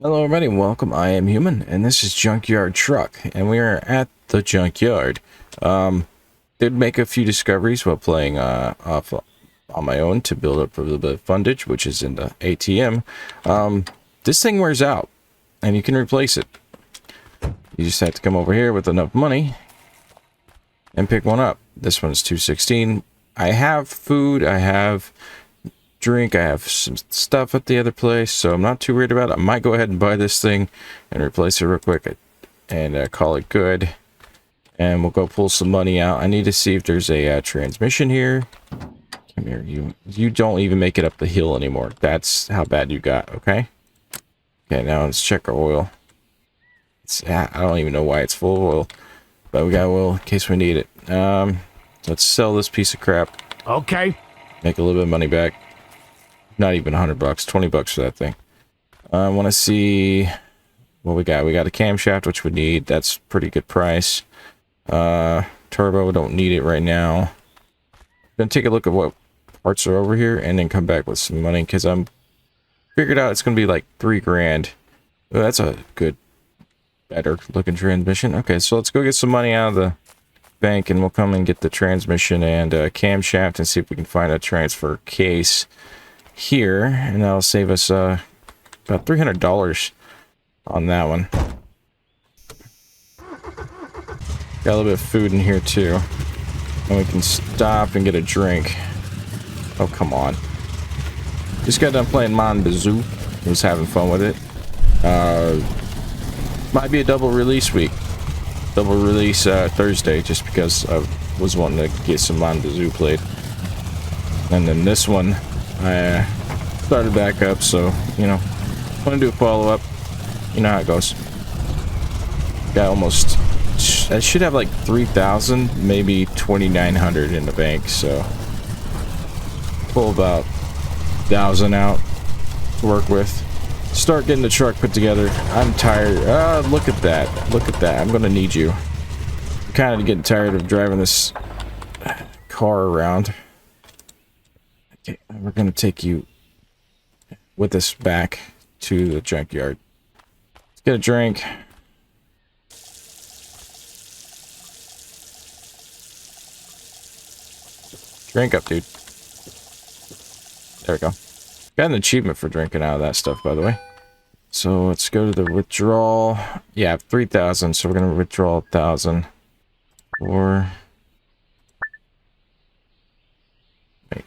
Hello everybody, welcome. I am Human, and this is Junkyard Truck, and we are at the junkyard. Did make a few discoveries while playing off on my own to build up a little bit of fundage, which is in the ATM. This thing wears out, and you can replace it. You just have to come over here with enough money and pick one up. This one's $2.16. I have food, I have drink, I have some stuff at the other place, so I'm not too worried about it. I might go ahead and buy this thing and replace it real quick and call it good, and we'll go pull some money out. I need to see if there's a transmission here. Come here, you don't even make it up the hill anymore. That's how bad you got. Okay, now let's check our oil. I don't even know why it's full of oil, but we got oil in case we need it. Let's sell this piece of crap. Okay. Make a little bit of money back. Not even $100, $20 for that thing. I want to see what we got. We got a camshaft, which we need. That's pretty good price. Turbo, don't need it right now. Gonna take a look at what parts are over here and then come back with some money, because I'm figured out it's gonna be like $3 grand. Well, that's a good, better looking transmission. Okay, so let's go get some money out of the bank, and we'll come and get the transmission and camshaft and see if we can find a transfer case here, and that'll save us about $300 on that one. Got a little bit of food in here too, and we can stop and get a drink. Oh, come on. Just got done playing Mon Bazoo. Was having fun with it. Might be a double release week, double release Thursday, just because I was wanting to get some Mon Bazoo played, and then this one I started back up, so, you know, want to do a follow-up. You know how it goes. Got almost, I should have like 3,000, maybe 2,900 in the bank, so pull about 1,000 out to work with. Start getting the truck put together. I'm tired. Look at that. Look at that. I'm gonna need you. I'm kind of getting tired of driving this car around. Okay, we're gonna take you with us back to the junkyard. Let's get a drink. Drink up, dude. There we go. Got an achievement for drinking out of that stuff, by the way. So let's go to the withdrawal. Yeah, 3,000. So we're gonna withdraw 1,000. Or wait,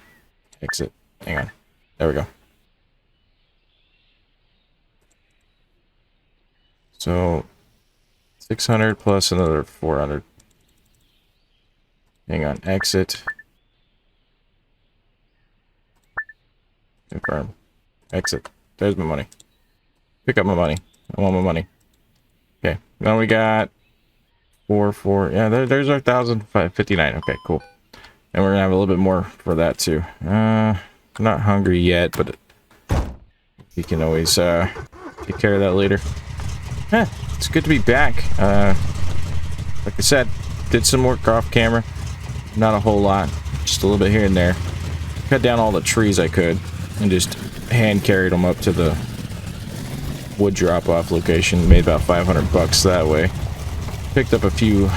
exit. Hang on. There we go. So 600 plus another 400. Hang on. Exit. Confirm. Exit. There's my money. Pick up my money. I want my money. Okay. Now we got 4. Yeah, there's our 1,059. Okay, cool. And we're gonna have a little bit more for that too. Not hungry yet, but you can always take care of that later. It's good to be back. Like I said, did some work off camera. Not a whole lot, just a little bit here and there. Cut down all the trees I could and just hand carried them up to the wood drop-off location. Made about $500 that way. Picked up a few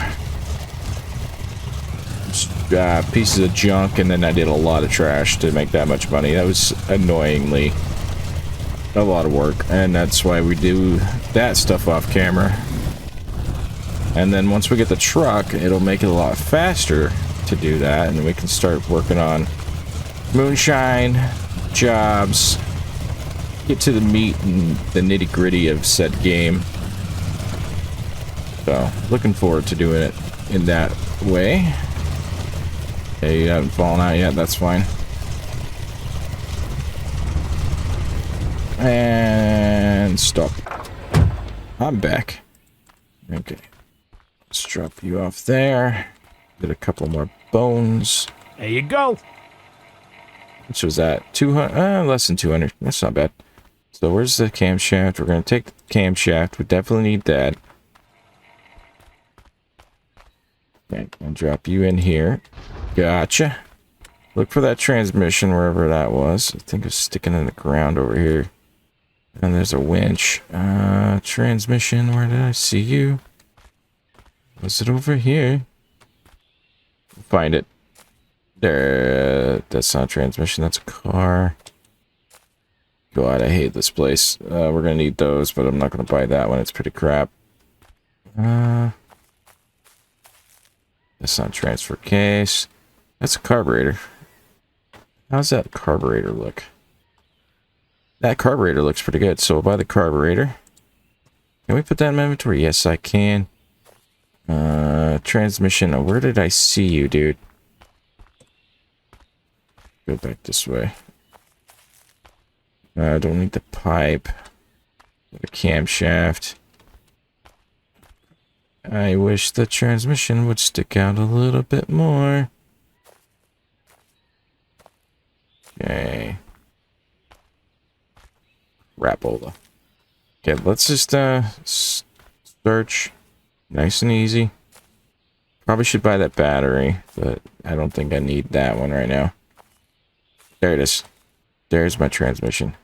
pieces of junk, and then I did a lot of trash to make that much money. That was annoyingly a lot of work, and that's why we do that stuff off camera. And then once we get the truck, it'll make it a lot faster to do that, and then we can start working on moonshine jobs, get to the meat and the nitty-gritty of said game. So looking forward to doing it in that way. Okay, you haven't fallen out yet, that's fine. And stop. I'm back. Okay, let's drop you off there. Get a couple more bones. There you go. Which was that? 200? Less than 200. That's not bad. So where's the camshaft? We're gonna take the camshaft. We definitely need that. Okay, and drop you in here. Gotcha. Look for that transmission wherever that was. I think it's sticking in the ground over here. And there's a winch. Transmission, where did I see you? Was it over here? Find it. There, that's not a transmission, that's a car. God, I hate this place. We're gonna need those, but I'm not gonna buy that one, it's pretty crap. That's not a transfer case. That's a carburetor. How's that carburetor look? That carburetor looks pretty good, so we'll buy the carburetor. Can we put that in my inventory? Yes, I can. Transmission. Where did I see you, dude? Go back this way. I don't need the pipe. The camshaft. I wish the transmission would stick out a little bit more. Okay. Rapola. Okay, let's just search. Nice and easy. Probably should buy that battery, but I don't think I need that one right now. There it is. There's my transmission.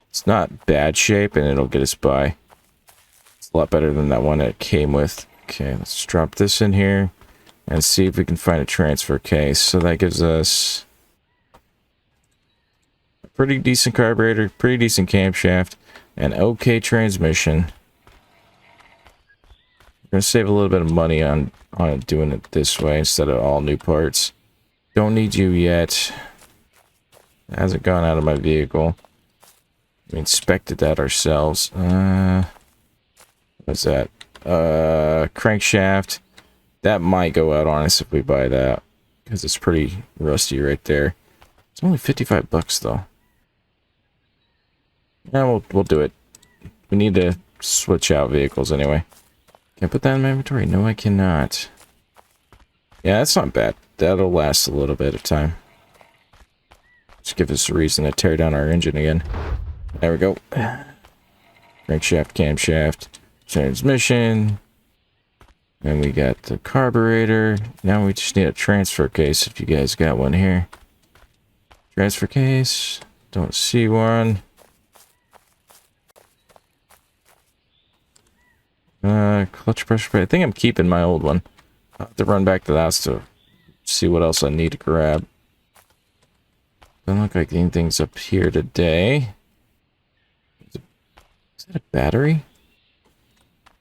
It's not bad shape, and it'll get us by. It's a lot better than that one that it came with. Okay, let's drop this in here and see if we can find a transfer case. So that gives us a pretty decent carburetor, pretty decent camshaft, and okay transmission. We're gonna save a little bit of money on doing it this way instead of all new parts. Don't need you yet. It hasn't gone out of my vehicle. We inspected that ourselves. What's that? Crankshaft. That might go out on us if we buy that, because it's pretty rusty right there. It's only 55 bucks though. Yeah, we'll do it. We need to switch out vehicles anyway. Can I put that in my inventory? No, I cannot. Yeah, that's not bad. That'll last a little bit of time. Just give us a reason to tear down our engine again. There we go. Crankshaft, camshaft, transmission. And we got the carburetor. Now we just need a transfer case if you guys got one here. Transfer case. Don't see one. Clutch pressure plate. I think I'm keeping my old one. I'll have to run back to the house to see what else I need to grab. Doesn't look like anything's up here today. Is that a battery?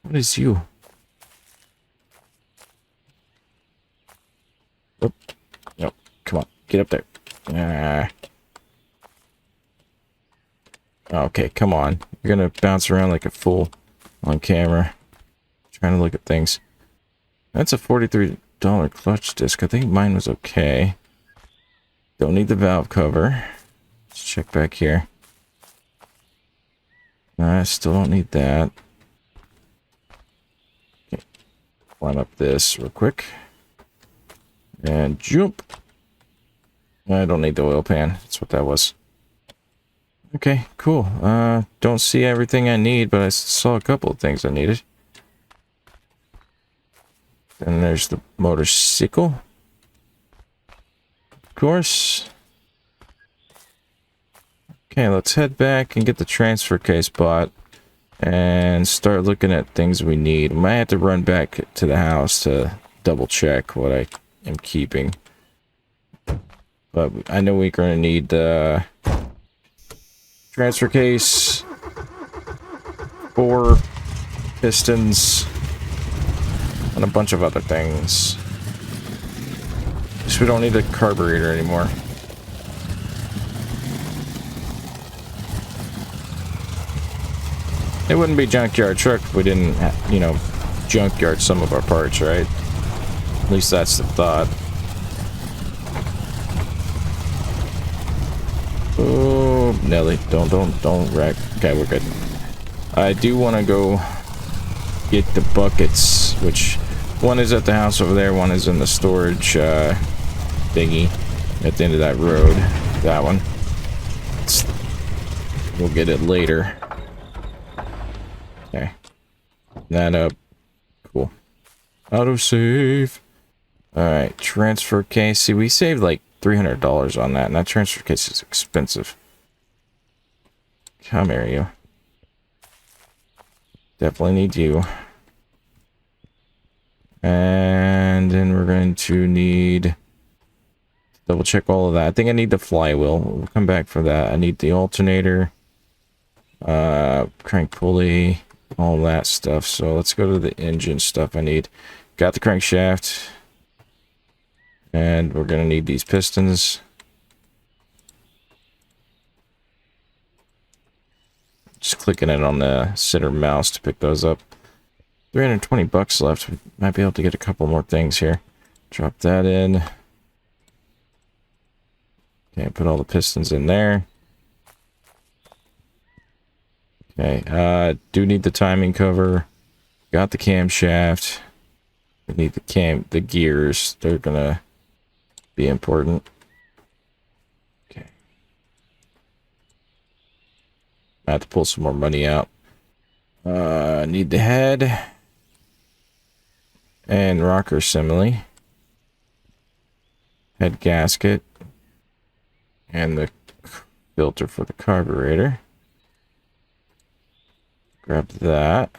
What is you? Oh, no, come on, get up there. Okay, come on. You're gonna bounce around like a fool on camera. Trying to look at things. That's a $43 clutch disc. I think mine was okay. Don't need the valve cover. Let's check back here. I still don't need that. Okay. Climb up this real quick. And jump. I don't need the oil pan. That's what that was. Okay, cool. Don't see everything I need, but I saw a couple of things I needed. Then there's the motorcycle. Of course. Okay, let's head back and get the transfer case bought and start looking at things we need. Might have to run back to the house to double check what I am keeping. But I know we're going to need the transfer case, 4 pistons, and a bunch of other things. Just we don't need a carburetor anymore. It wouldn't be Junkyard Truck if we didn't, you know, junkyard some of our parts, right? At least that's the thought. Oh, Nelly, don't wreck. Okay, we're good. I do want to go get the buckets, which one is at the house over there, one is in the storage thingy at the end of that road. That one. We'll get it later. Okay. That up. Cool. Autosave. Alright, transfer case. See, we saved like $300 on that, and that transfer case is expensive. Come here, you. Definitely need you. And then we're going to need... double check all of that. I think I need the flywheel. We'll come back for that. I need the alternator. Crank pulley. All that stuff. So let's go to the engine stuff I need. Got the crankshaft. And we're going to need these pistons. Just clicking it on the center mouse to pick those up. 320 bucks left. We might be able to get a couple more things here. Drop that in. Okay, put all the pistons in there. Okay, do need the timing cover. Got the camshaft. We need the gears. They're gonna be important. Okay. I have to pull some more money out. Need the head. And rocker simile. Head gasket. And the filter for the carburetor. Grab that.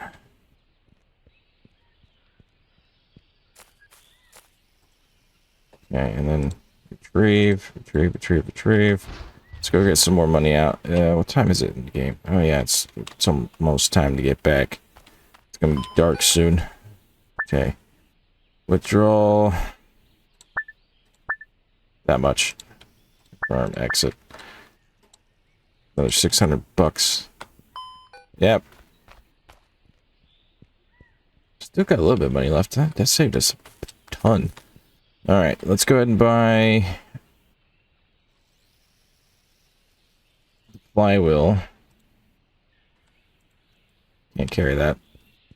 Okay, and then retrieve. Let's go get some more money out. What time is it in the game? Oh yeah, it's almost time to get back. It's gonna be dark soon. Okay. Withdrawal. That much. Confirm exit. Another 600 bucks. Yep. Still got a little bit of money left. That saved us a ton. Alright, let's go ahead and buy the flywheel. Can't carry that.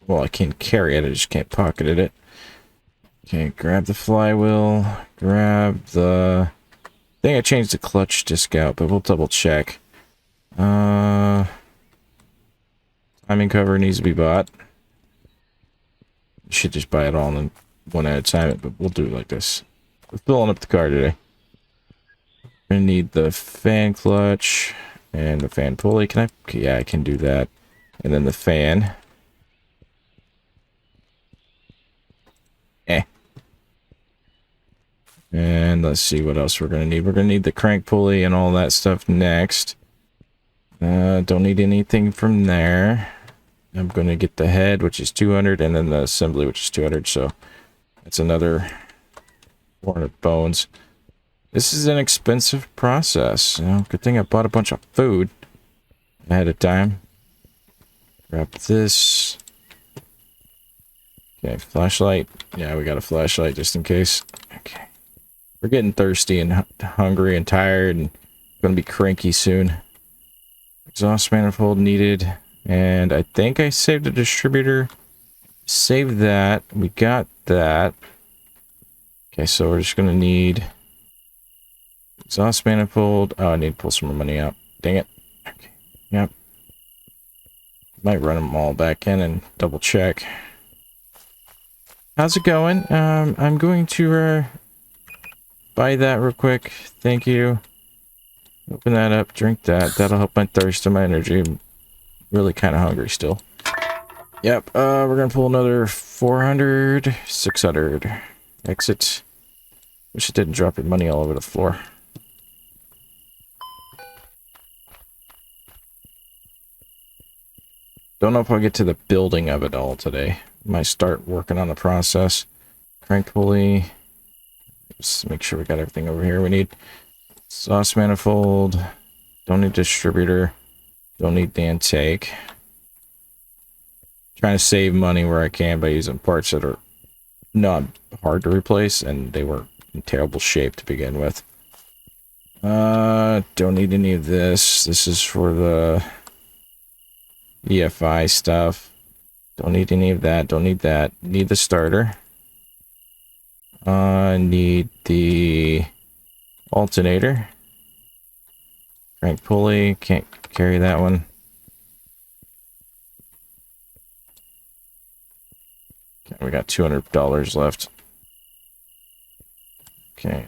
Well, I can carry it, I just can't pocket it. Okay, grab the flywheel. Grab the... I think I changed the clutch disc out, but we'll double check. Timing cover needs to be bought. Should just buy it all in one at a time, but we'll do it like this. We're filling up the car today. Gonna need the fan clutch and the fan pulley. Can I? Okay, yeah, I can do that. And then the fan. And let's see what else we're gonna need. We're gonna need the crank pulley and all that stuff next. Don't need anything from there. I'm gonna get the head, which is 200, and then the assembly, which is 200. So that's another 400 bones. This is an expensive process. You know, good thing I bought a bunch of food ahead of time. Grab this. Okay, flashlight. Yeah, we got a flashlight just in case. Okay. We're getting thirsty and hungry and tired and gonna be cranky soon. Exhaust manifold needed. And I think I saved a distributor. Save that. We got that. Okay, so we're just gonna need exhaust manifold. Oh, I need to pull some more money out. Dang it. Okay. Yep. Might run them all back in and double check. How's it going? I'm going to buy that real quick. Thank you. Open that up. Drink that. That'll help my thirst and my energy. I'm really kind of hungry still. Yep. We're gonna pull another 400, 600. Exit. Wish it didn't drop your money all over the floor. Don't know if I'll get to the building of it all today. Might start working on the process. Crank pulley. Just make sure we got everything over here we need. Exhaust manifold. Don't need distributor. Don't need the intake. Trying to save money where I can by using parts that are not hard to replace, and they were in terrible shape to begin with. Don't need any of this. This is for the EFI stuff. Don't need any of that. Don't need that. Need the starter. Need the alternator. Crank pulley. Can't carry that one. Okay, we got $200 left. Okay,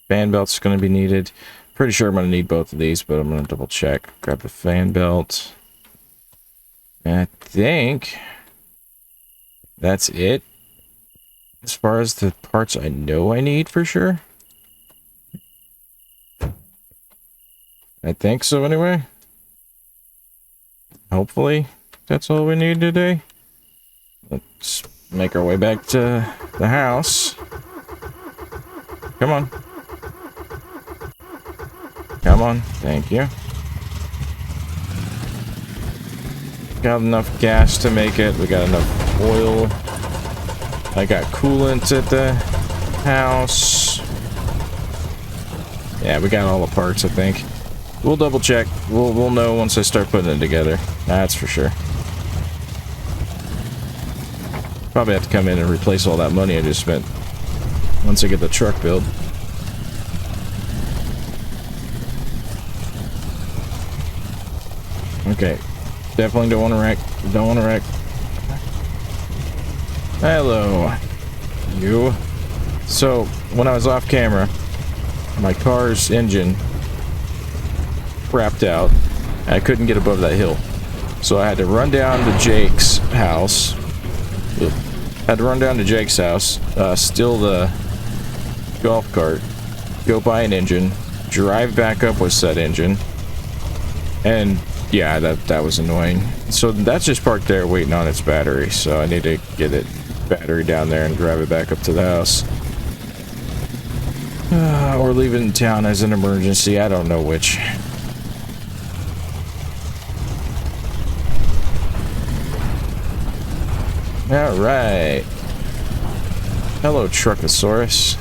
fan belt's going to be needed. Pretty sure I'm going to need both of these, but I'm going to double check. Grab the fan belt. I think that's it. As far as the parts I know I need for sure. I think so anyway. Hopefully that's all we need today. Let's make our way back to the house. Come on. Come on. Thank you. Got enough gas to make it. We got enough oil. I got coolant at the house. Yeah, we got all the parts, I think. We'll double check. We'll know once I start putting it together. That's for sure. Probably have to come in and replace all that money I just spent once I get the truck built. Okay. Definitely don't want to wreck. Don't want to wreck. Hello. You. So, when I was off camera, my car's engine crapped out. I couldn't get above that hill. So I had to run down to Jake's house. Had to run down to Jake's house, steal the golf cart, go buy an engine, drive back up with said engine, and yeah, that was annoying. So that's just parked there waiting on its battery, so I need to get it battery down there and drive it back up to the house. Or leave it in town as an emergency, I don't know which. Alright. Hello, Truckosaurus.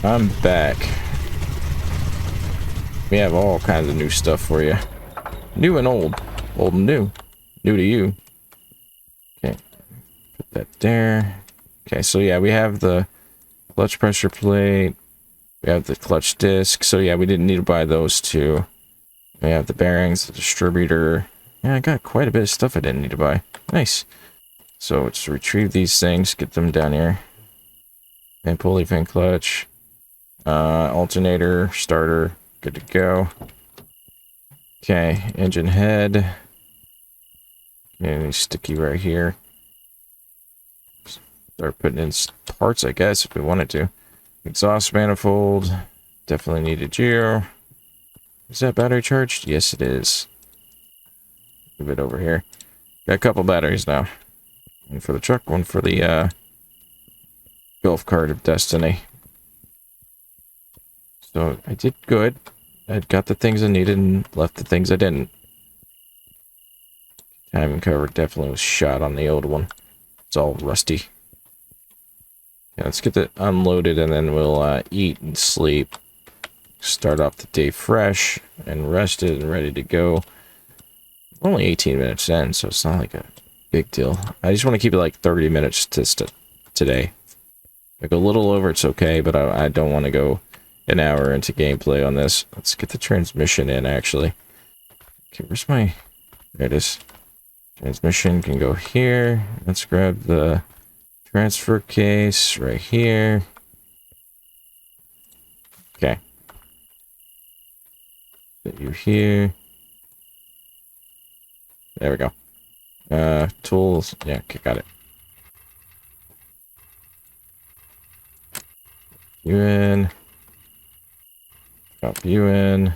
I'm back. We have all kinds of new stuff for you. New and old. Old and new. New to you. Okay. Put that there. Okay, so yeah, we have the clutch pressure plate. We have the clutch disc. So yeah, we didn't need to buy those two. We have the bearings, the distributor. Yeah, I got quite a bit of stuff I didn't need to buy. Nice. So let's retrieve these things, get them down here. And pulley fin clutch. Alternator, starter, good to go. Okay, engine head. And sticky right here. Start putting in parts, I guess, if we wanted to. Exhaust manifold. Definitely need a geo. Is that battery charged? Yes, it is. Move it over here. Got a couple batteries now. One for the truck, one for the golf cart of destiny. So I did good. I got the things I needed and left the things I didn't. Timing cover definitely was shot on the old one. It's all rusty. Yeah, let's get it unloaded and then we'll eat and sleep. Start off the day fresh and rested and ready to go. Only 18 minutes in, so it's not like a big deal. I just want to keep it like 30 minutes today. Like a little over, it's okay, but I don't want to go an hour into gameplay on this. Let's get the transmission in, actually. Okay, where's my... There it is. Transmission can go here. Let's grab the transfer case right here. Okay. Put you here. There we go. Tools. Yeah, okay, got it. You in. Drop you in.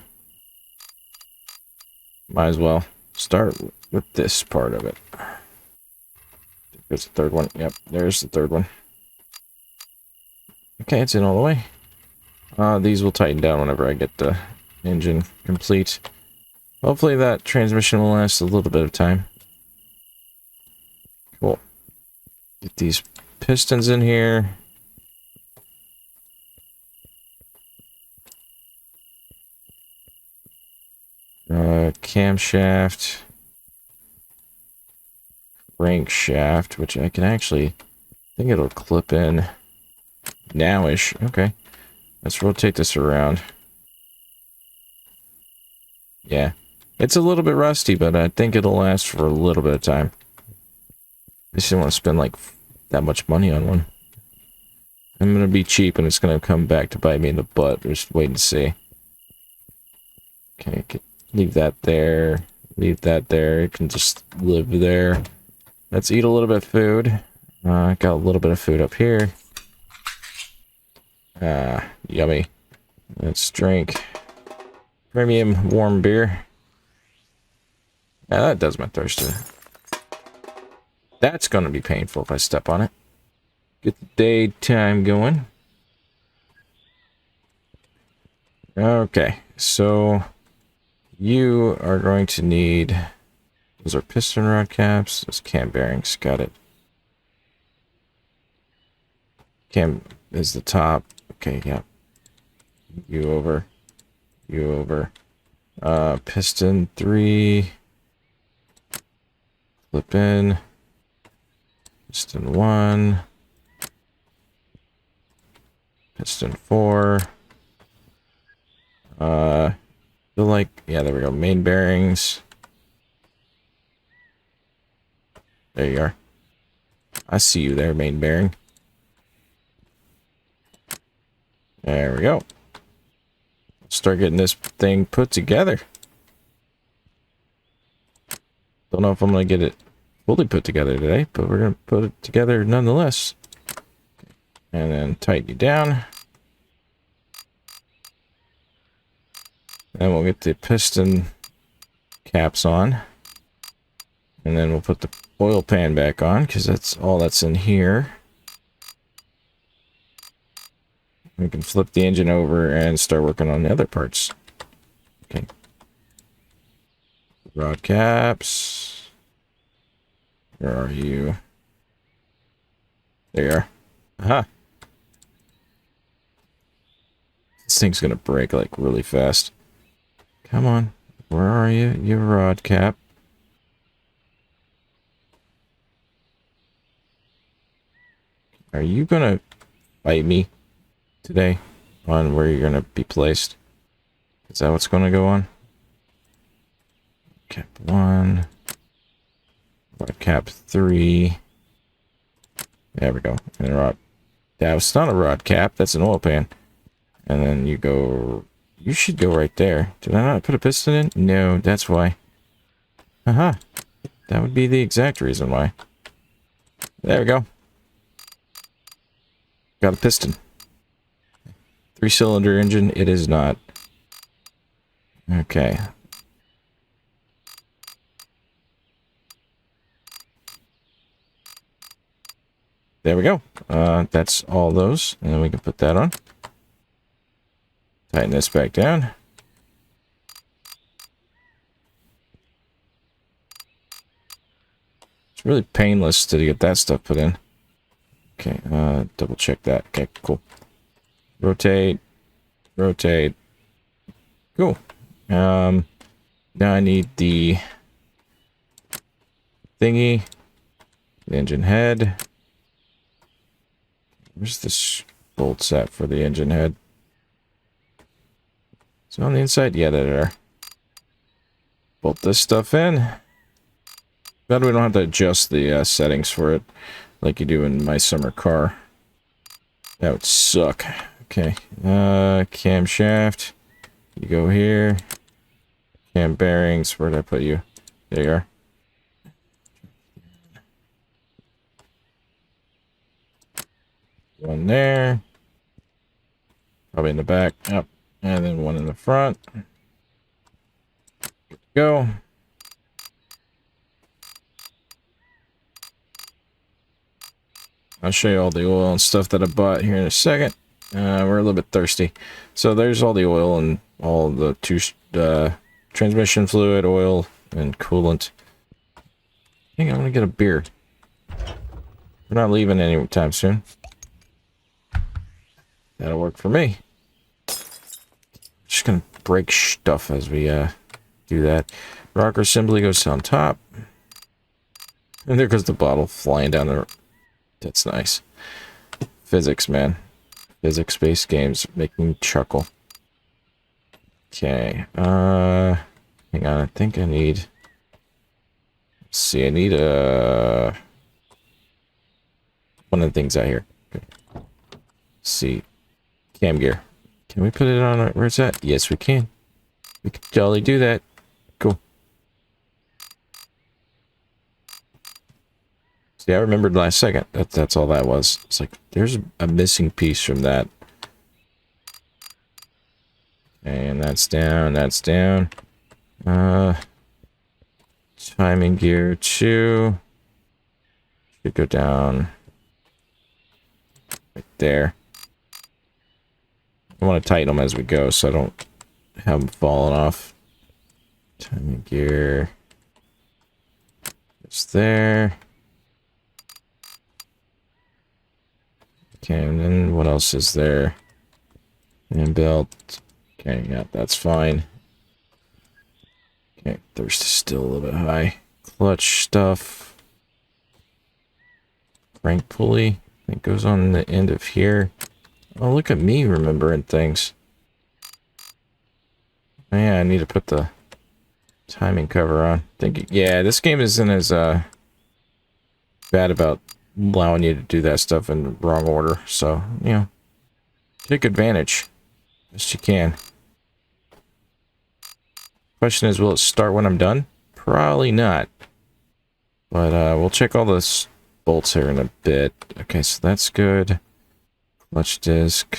Might as well start with this part of it. There's the third one. Yep, there's the third one. Okay, it's in all the way. These will tighten down whenever I get the engine complete. Hopefully that transmission will last a little bit of time. Cool. Get these pistons in here. Camshaft. Crankshaft, which I can actually... I think it'll clip in nowish. Okay. Let's rotate this around. Yeah. It's a little bit rusty, but I think it'll last for a little bit of time. I just didn't want to spend, like, that much money on one. I'm gonna be cheap, and it's gonna come back to bite me in the butt. Just wait and see. Okay, leave that there. Leave that there. It can just live there. Let's eat a little bit of food. Got a little bit of food up here. Yummy. Let's drink premium warm beer. Yeah, that does my thirst. That's gonna be painful if I step on it. Get the daytime going. Okay, so you are going to need... Those are piston rod caps. Those cam bearings. Got it. Cam is the top. Okay, yeah. You over. You over. Piston 3. Flip in. Piston 1. Piston 4. Feel like, yeah, there we go. Main bearings. There you are. I see you there, main bearing. There we go. Start getting this thing put together. Don't know if I'm going to get it fully put together today, but we're going to put it together nonetheless. And then tighten you down. Then we'll get the piston caps on. And then we'll put the oil pan back on, because that's all that's in here. We can flip the engine over and start working on the other parts. Okay. Rod caps. Where are you? There you are. Aha. This thing's gonna break like really fast. Come on. Where are you? Your rod cap. Are you gonna fight me today on where you're gonna be placed? Is that what's gonna go on? Cap 1. Rod cap 3. There we go. And rod. That was not a rod cap. That's an oil pan. And then you go... You should go right there. Did I not put a piston in? No, that's why. Haha. That would be the exact reason why. There we go. Got a piston. 3-cylinder engine. It is not. Okay. There we go. That's all those. And then we can put that on. Tighten this back down. It's really painless to get that stuff put in. Okay, double check that. Okay, cool. Rotate. Rotate. Cool. Now I need the thingy. The engine head. Where's this bolt set for the engine head? Is it on the inside? Yeah, there they are. Bolt this stuff in. That way we don't have to adjust the settings for it like you do in my summer car. That would suck. Okay. Camshaft. You go here. Cam bearings. Where did I put you? There you are. One there. Probably in the back. Yep. And then one in the front. Good to go. I'll show you all the oil and stuff that I bought here in a second. We're a little bit thirsty. So there's all the oil and all the transmission fluid, oil, and coolant. I think I'm going to get a beer. We're not leaving anytime soon. That'll work for me. Just going to break stuff as we do that. Rocker assembly goes on top. And there goes the bottle flying down the... That's nice. Physics, man. Physics-based games make me chuckle. Okay. Hang on. I think I need... Let's see. I need one of the things out here. Okay. Let's see. Cam gear. Can we put it on... Where's that? Yes, we can. We can jolly do that. Cool. See, I remembered last second. That's all that was. It's like, there's a missing piece from that. And that's down, that's down. Timing gear 2. Should go down right there. I want to tighten them as we go so I don't have them falling off. Timing gear. It's there. Okay, and then what else is there? And belt. Okay, yeah, that's fine. Okay, thirst is still a little bit high. Clutch stuff. Crank pulley. It goes on the end of here. Oh, look at me remembering things. Oh, yeah, I need to put the timing cover on. Yeah, this game isn't as bad about allowing you to do that stuff in the wrong order. So, you know, take advantage best you can. Question is, will it start when I'm done? Probably not. But we'll check all the bolts here in a bit. Okay, so that's good. Clutch disc.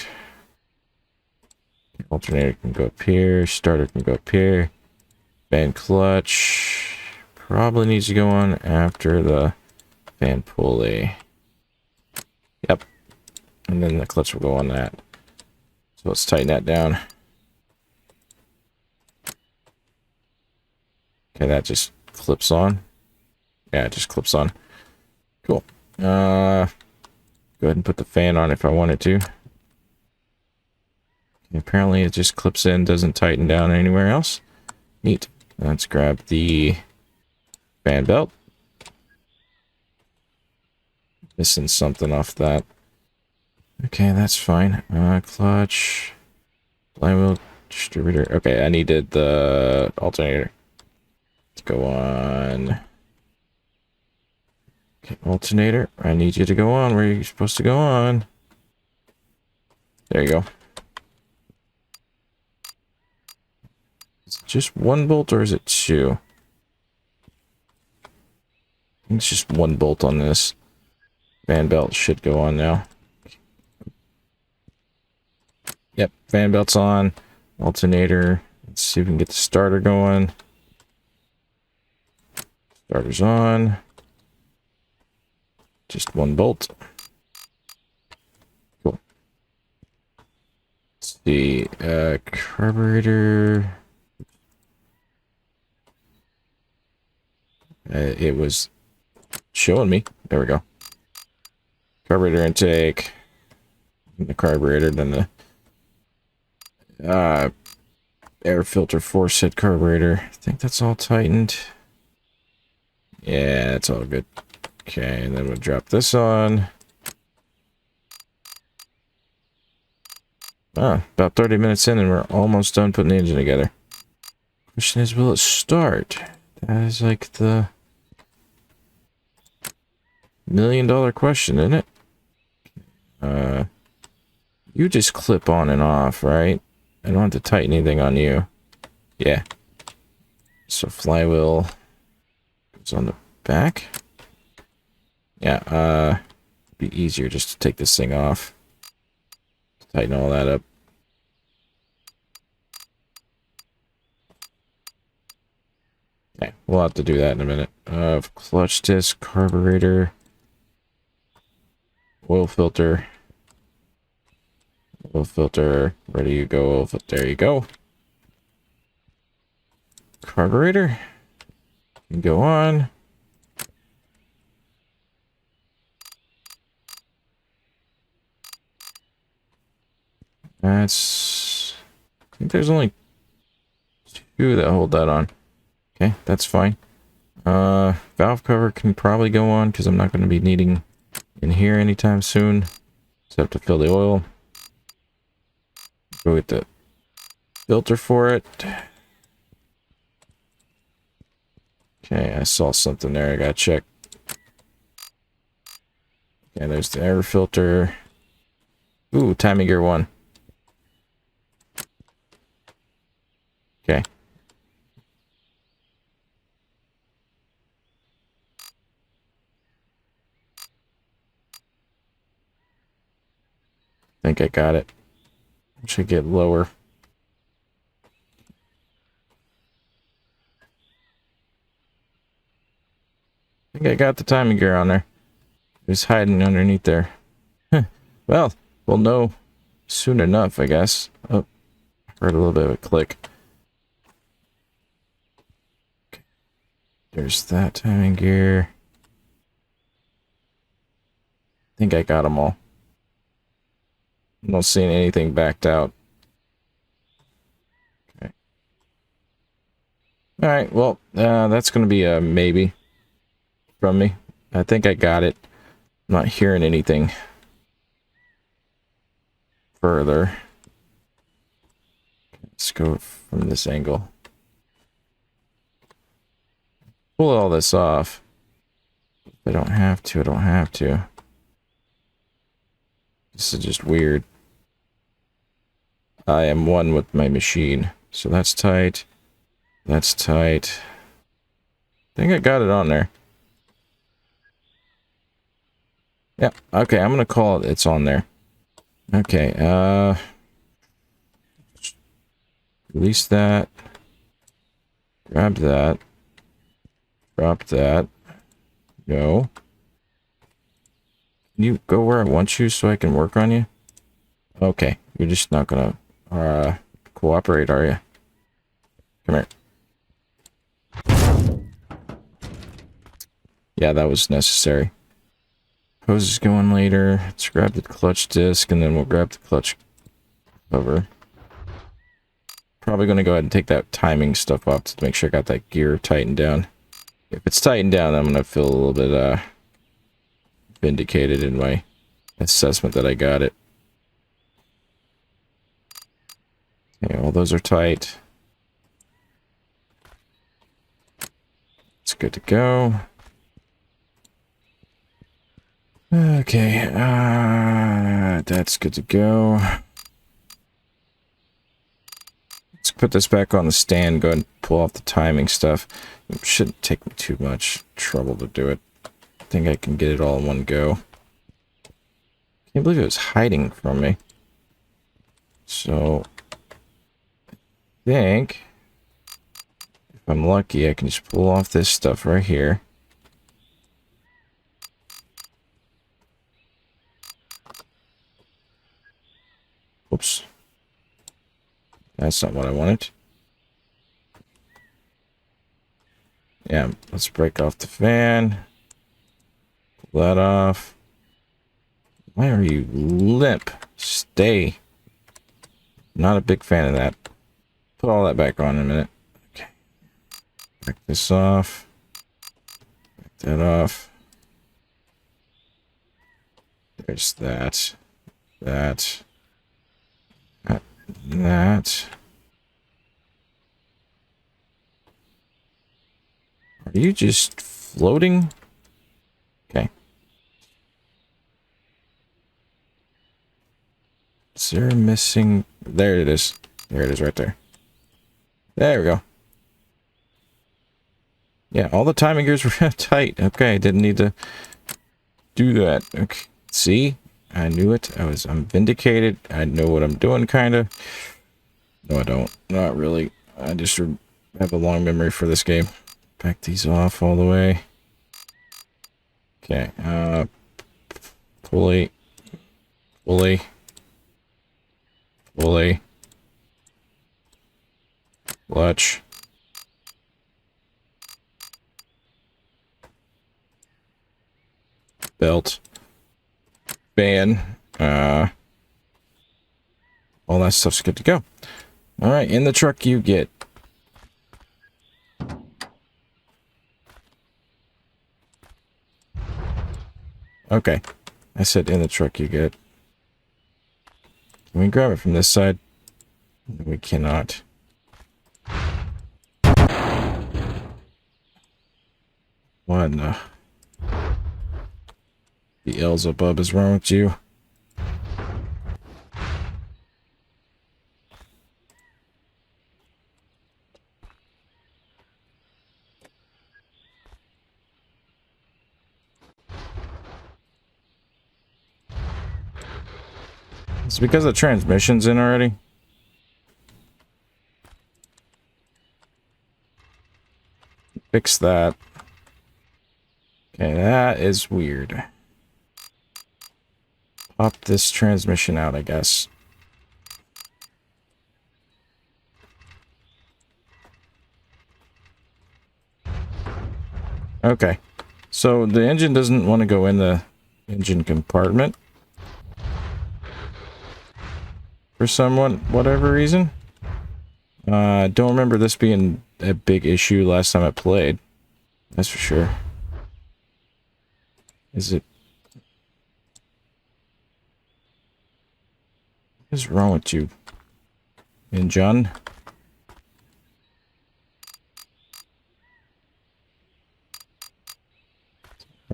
Alternator can go up here. Starter can go up here. Fan clutch. Probably needs to go on after the fan pulley. Yep. And then the clutch will go on that. So let's tighten that down. Okay, that just clips on. Yeah, it just clips on. Cool. Go ahead and put the fan on if I wanted to. Okay, apparently it just clips in, doesn't tighten down anywhere else. Neat. Let's grab the fan belt. Missing something off that. Okay, that's fine. Clutch. Flywheel distributor. Okay, I needed the alternator. Let's go on. Okay, alternator. I need you to go on where you're supposed to go on. There you go. Is it just one bolt or is it 2? I think it's just one bolt on this. Fan belt should go on now. Yep, fan belt's on. Alternator. Let's see if we can get the starter going. Starter's on. Just one bolt. Cool. Let's see. Carburetor. It was showing me. There we go. Carburetor intake. The carburetor, then the air filter force head carburetor. I think that's all tightened. Yeah, it's all good. Okay, and then we'll drop this on. About 30 minutes in and we're almost done putting the engine together. Question is, will it start? That is like the $1,000,000 question, isn't it? You just clip on and off, right? I don't have to tighten anything on you. Yeah. So flywheel goes on the back. Yeah, be easier just to take this thing off. Tighten all that up. Okay, we'll have to do that in a minute. Clutch disc, carburetor, oil filter. Oil filter, ready you go, oil filter, there you go. Carburetor, can go on. That's, I think there's only 2 that hold that on. Okay, that's fine. Valve cover can probably go on because I'm not going to be needing in here anytime soon. Except to fill the oil. Go get the filter for it. Okay, I saw something there. I gotta check. Okay, there's the air filter. Ooh, timing gear 1. Okay. think I got it. Should get lower. I think I got the timing gear on there. It was hiding underneath there. Well, we'll know soon enough, I guess. Oh, heard a little bit of a click. Okay. There's that timing gear. I think I got them all. I'm not seeing anything backed out. Okay. Alright, well, that's going to be a maybe from me. I think I got it. I'm not hearing anything further. Let's go from this angle. Pull all this off. If I don't have to, I don't have to. This is just weird. I am one with my machine. So that's tight. That's tight. I think I got it on there. Yeah, okay, I'm gonna call it it's on there. Okay, release that. Grab that. Drop that. Go. Can you go where I want you so I can work on you? Okay, you're just not gonna cooperate, are you? Come here. Yeah, that was necessary. Hose is going later. Let's grab the clutch disc and then we'll grab the clutch cover. Probably gonna go ahead and take that timing stuff off to make sure I got that gear tightened down. If it's tightened down, I'm gonna feel a little bit vindicated in my assessment that I got it. Okay, all those are tight. It's good to go. Okay, that's good to go. Let's put this back on the stand, go ahead and pull off the timing stuff. It shouldn't take me too much trouble to do it. I think I can get it all in one go. Can't believe it was hiding from me. So, I think, if I'm lucky, I can just pull off this stuff right here. Oops. That's not what I wanted. Yeah, let's break off the fan. Pull that off. Why are you limp? Stay. Not a big fan of that. Put all that back on in a minute. Okay. Break this off. Break that off. There's that. That. That. Are you just floating? Okay. Is there a missing? There it is. There it is right there. There we go. Yeah, all the timing gears were tight. Okay, didn't need to do that. Okay. See? I knew it. I'm vindicated. I know what I'm doing, kind of. No, I don't. Not really. I just have a long memory for this game. Back these off all the way. Okay. Pulley. Pulley. Pulley. Clutch. Belt. Fan. All that stuff's good to go. Alright, in the truck you get. Okay. I said in the truck you get. Can we grab it from this side? We cannot. What in the Beelzebub is wrong with you? It's because the transmission's in already. Fix that. Okay, that is weird. Pop this transmission out, I guess. Okay. So the engine doesn't want to go in the engine compartment. For whatever reason. Don't remember this being a big issue last time I played. That's for sure. Is it? What is wrong with you, engine?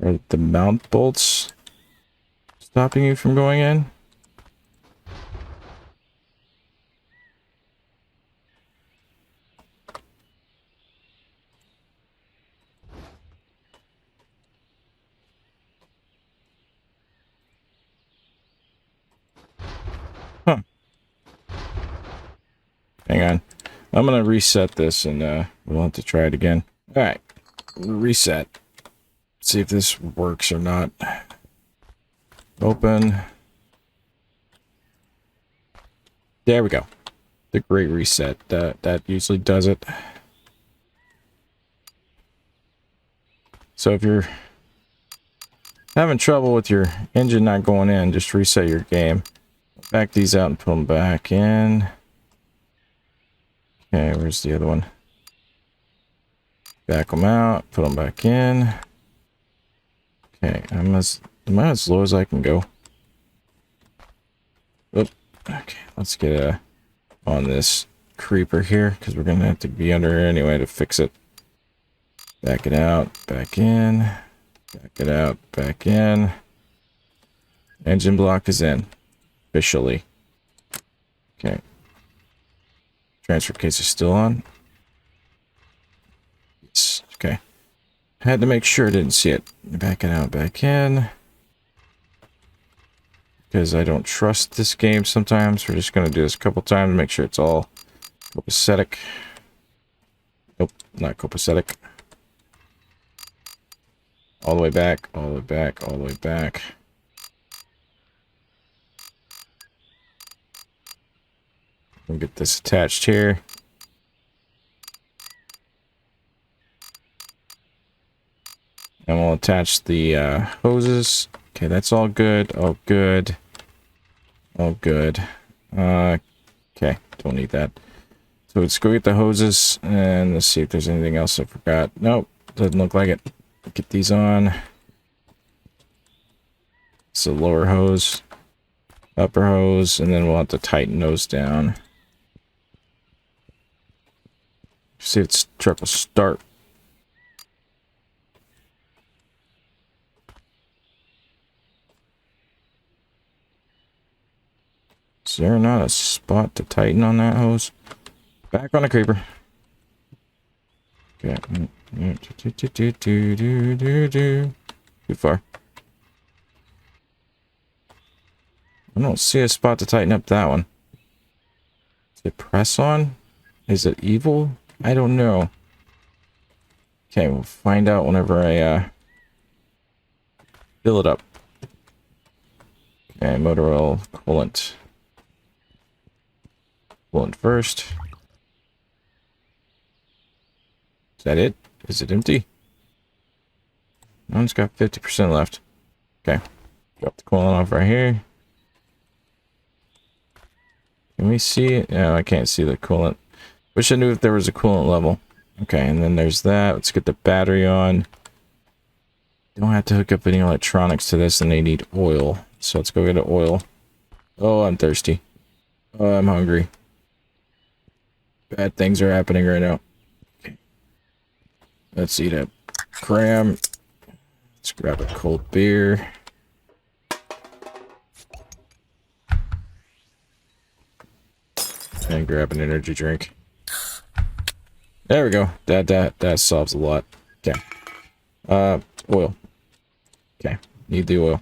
Are the mount bolts stopping you from going in? Huh. Hang on. I'm gonna reset this and we'll have to try it again. Alright. Reset. See if this works or not. Open. There we go. The great reset. That usually does it. So if you're having trouble with your engine not going in, just reset your game. Back these out and put them back in. Okay, where's the other one? Back them out, put them back in. Okay, am I as low as I can go? Oop. Okay, let's get on this creeper here, because we're gonna have to be under it anyway to fix it. Back it out, back in. Back it out, back in. Engine block is in. Officially. Okay. Transfer case is still on. Yes. Okay. Had to make sure I didn't see it. Back it out, back in. Because I don't trust this game sometimes. We're just going to do this a couple times to make sure it's all copacetic. Nope, not copacetic. All the way back, all the way back, all the way back. We'll get this attached here. And we'll attach the hoses. Okay, that's all good. All good. All good. Okay, don't need that. So let's go get the hoses and let's see if there's anything else I forgot. Nope, doesn't look like it. Get these on. It's the lower hose, upper hose, and then we'll have to tighten those down. See if the truck will start. Is there not a spot to tighten on that hose? Back on the creeper. Okay. Too far. I don't see a spot to tighten up that one. Is it press on? Is it evil? I don't know. Okay, we'll find out whenever I fill it up. Okay, motor oil, coolant. Coolant first. Is that it? Is it empty? No, it's got 50% left. Okay. Drop the coolant off right here. Can we see it? No, I can't see the coolant. Wish I knew if there was a coolant level. Okay, and then there's that. Let's get the battery on. Don't have to hook up any electronics to this, and they need oil. So let's go get the oil. Oh, I'm thirsty. Oh, I'm hungry. Bad things are happening right now. Okay. Let's eat a cram. Let's grab a cold beer. And grab an energy drink. There we go. That solves a lot. Okay. Oil. Okay. Need the oil.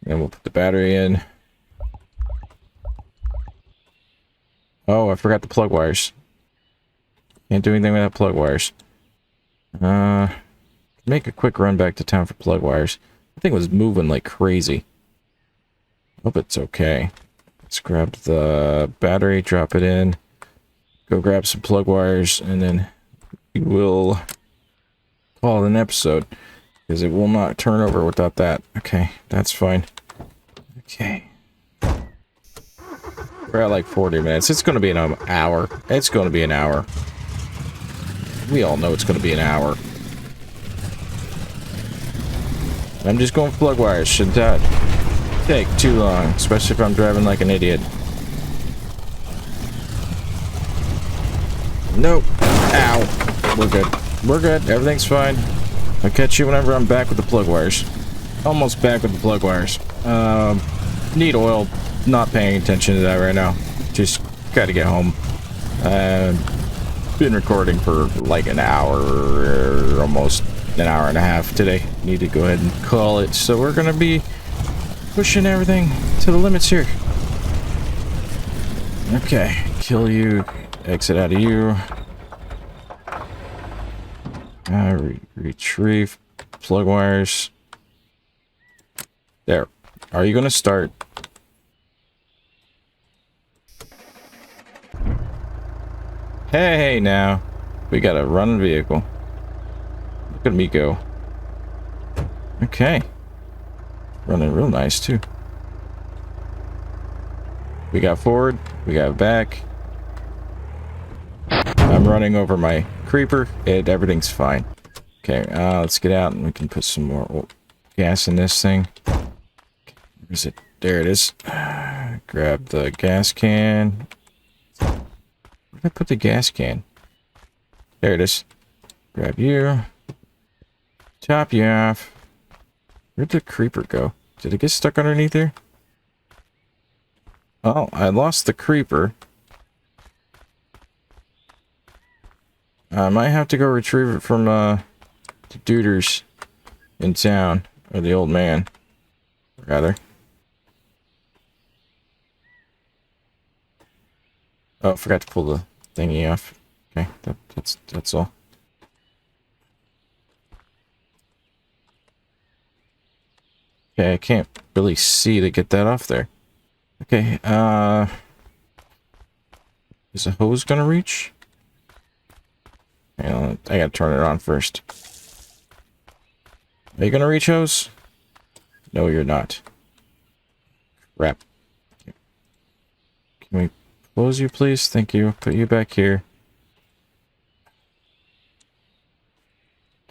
And we'll put the battery in. Oh, I forgot the plug wires. Can't do anything without plug wires. Make a quick run back to town for plug wires. I think it was moving like crazy. Hope it's okay. Let's grab the battery, drop it in, go grab some plug wires, and then we will call it an episode. Because it will not turn over without that. Okay, that's fine. Okay. We're at like 40 minutes. It's going to be an hour. It's going to be an hour. We all know it's going to be an hour. I'm just going for plug wires. Should not take too long, especially if I'm driving like an idiot. Nope. Ow. We're good. We're good. Everything's fine. I'll catch you whenever I'm back with the plug wires. Almost back with the plug wires. Need oil. Not paying attention to that right now. Just gotta get home. Been recording for like an hour, almost an hour and a half today. Need to go ahead and call it. So we're gonna be pushing everything to the limits here. Okay, kill you, exit out of you. Retrieve plug wires. There. Are you gonna start? Hey, now. We got a running vehicle. Look at me go. Okay. Running real nice, too. We got forward. We got back. I'm running over my creeper. Everything's fine. Okay, let's get out and we can put some more gas in this thing. Where is it? There it is. Grab the gas can. Where did I put the gas can? There it is. Grab you. Top you off. Where'd the creeper go? Did it get stuck underneath here? Oh, I lost the creeper. I might have to go retrieve it from the duders in town, or the old man, rather. Oh, I forgot to pull the thingy off. Okay, that's all. Okay, I can't really see to get that off there. Okay, is the hose gonna reach? Hang on, I gotta turn it on first. Are you gonna reach, hose? No, you're not. Crap. Can we close you, please? Thank you. Put you back here.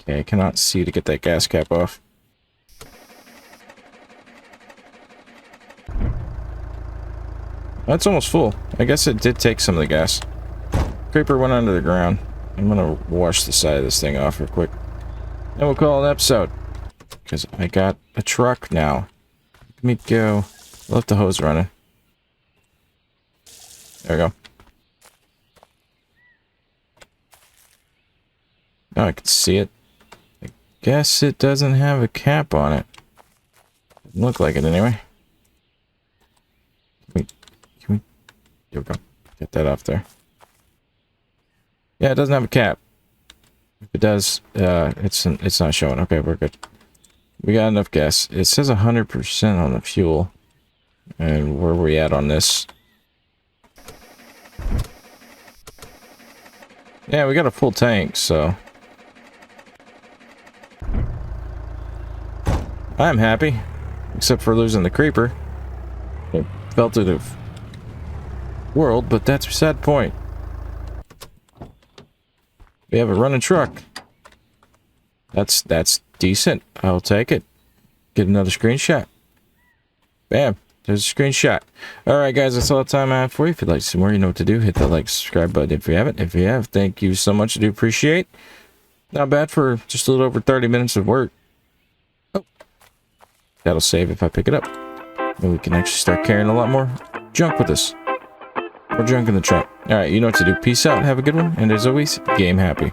Okay, I cannot see to get that gas cap off. That's almost full. I guess it did take some of the gas. Creeper went under the ground. I'm gonna wash the side of this thing off real quick. Then we'll call it an episode. Because I got a truck now. Let me go. Left the hose running. There we go. Now I can see it. I guess it doesn't have a cap on it. Doesn't look like it anyway. Can we? There we go. Get that off there. Yeah, it doesn't have a cap. If it does, it's not showing. Okay, we're good. We got enough gas. It says 100% on the fuel. And where are we at on this? Yeah, we got a full tank, so I'm happy. Except for losing the creeper. It fell through the world, but that's beside the point. We have a running truck. That's decent. I'll take it. Get another screenshot. Bam. There's a screenshot. Alright guys, that's all the time I have for you. If you'd like to see more, you know what to do. Hit that like, subscribe button if you haven't. If you have, thank you so much. I do appreciate. Not bad for just a little over 30 minutes of work. Oh. That'll save if I pick it up. And we can actually start carrying a lot more junk with us. More junk in the truck. Alright, you know what to do. Peace out. Have a good one. And as always, game happy.